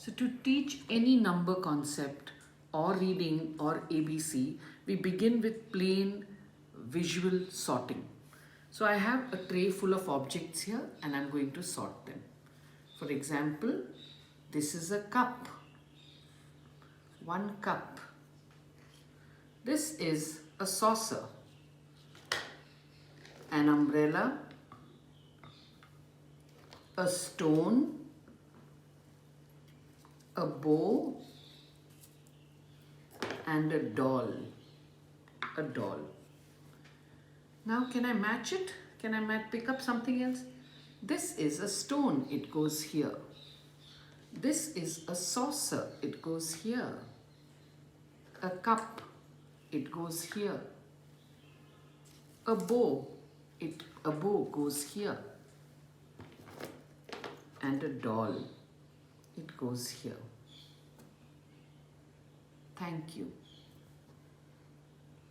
So to teach any number concept or reading or ABC, we begin with plain visual sorting. So I have a tray full of objects here and I'm going to sort them. For example, this is a cup. 1 cup. This is a saucer, an umbrella, a stone, a bow, and a doll. A doll. Now can I match it? Can I pick up something else? This is a stone, it goes here. This is a saucer, it goes here. A cup, it goes here. A bow, a bow goes here. And a doll, it goes here. Thank you.